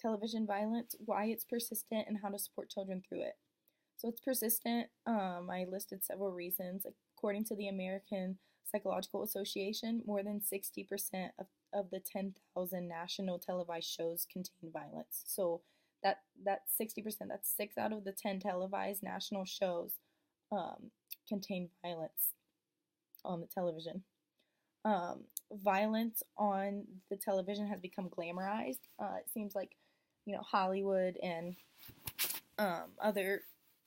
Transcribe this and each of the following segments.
television violence, why it's persistent, and how to support children through it. So it's persistent. I listed several reasons. According to the American Psychological Association, more than 60% of the 10,000 national televised shows contain violence. So that's 60%. That's 6 out of the 10 televised national shows contain violence on the television. Violence on the television has become glamorized. It seems like, Hollywood and other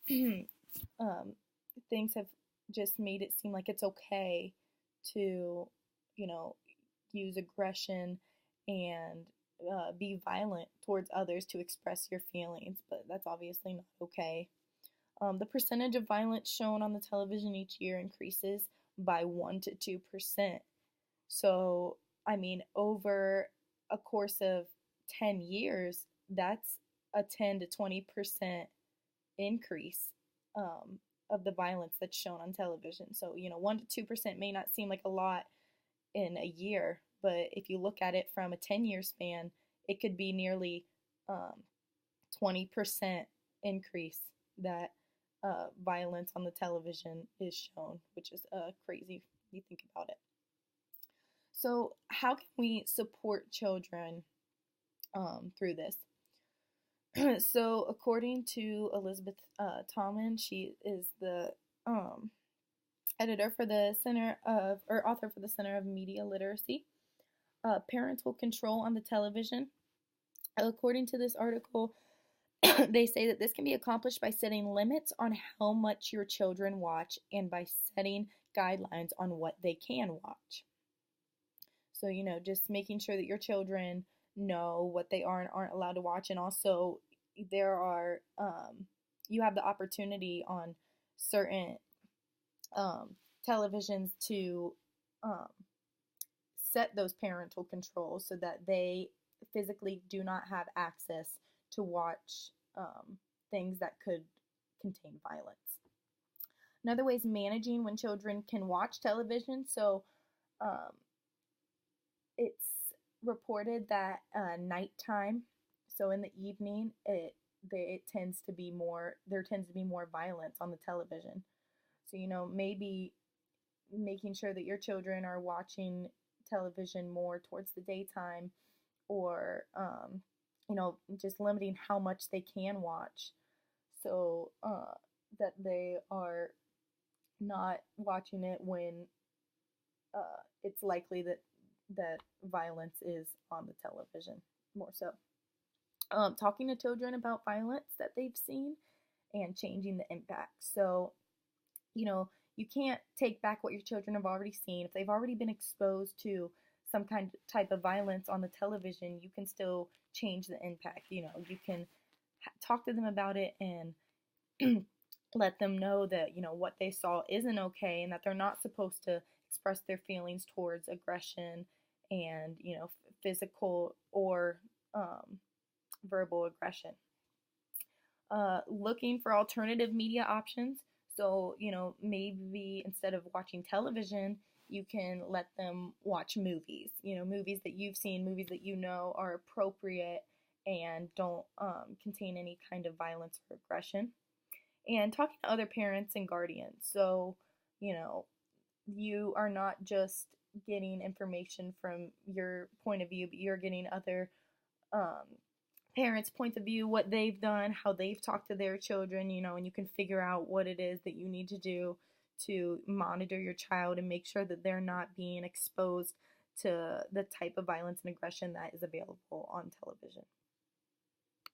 things have just made it seem like it's okay to, use aggression and be violent towards others to express your feelings, but that's obviously not okay. The percentage of violence shown on the television each year increases by 1 to 2%. So, over a course of 10 years, that's a 10 to 20% increase of the violence that's shown on television. So, 1 to 2% may not seem like a lot in a year, but if you look at it from a 10-year span, it could be nearly 20% increase that violence on the television is shown, which is crazy when you think about it. So how can we support children through this? So according to Elizabeth Tallman, she is the editor for the author for the Center of Media Literacy. Parental control on the television. According to this article, they say that this can be accomplished by setting limits on how much your children watch and by setting guidelines on what they can watch. So, just making sure that your children know what they are and aren't allowed to watch. And also, there are, you have the opportunity on certain televisions to set those parental controls so that they physically do not have access to watch things that could contain violence. Another way is managing when children can watch television. So it's reported that nighttime, so in the evening, there tends to be more violence on the television. So, maybe making sure that your children are watching television more towards the daytime, or just limiting how much they can watch, so that they are not watching it when it's likely that violence is on the television more so. Talking to children about violence that they've seen and changing the impact. So, you can't take back what your children have already seen. If they've already been exposed to some type of violence on the television, you can still change the impact. You can talk to them about it and let them know that, what they saw isn't okay and that they're not supposed to express their feelings towards aggression and, physical or verbal aggression. Looking for alternative media options. So, maybe instead of watching television, you can let them watch movies, movies that you've seen, movies that are appropriate and don't contain any kind of violence or aggression. And talking to other parents and guardians. So, you are not just getting information from your point of view, but you're getting other parents' point of view, what they've done, how they've talked to their children, and you can figure out what it is that you need to do to monitor your child and make sure that they're not being exposed to the type of violence and aggression that is available on television.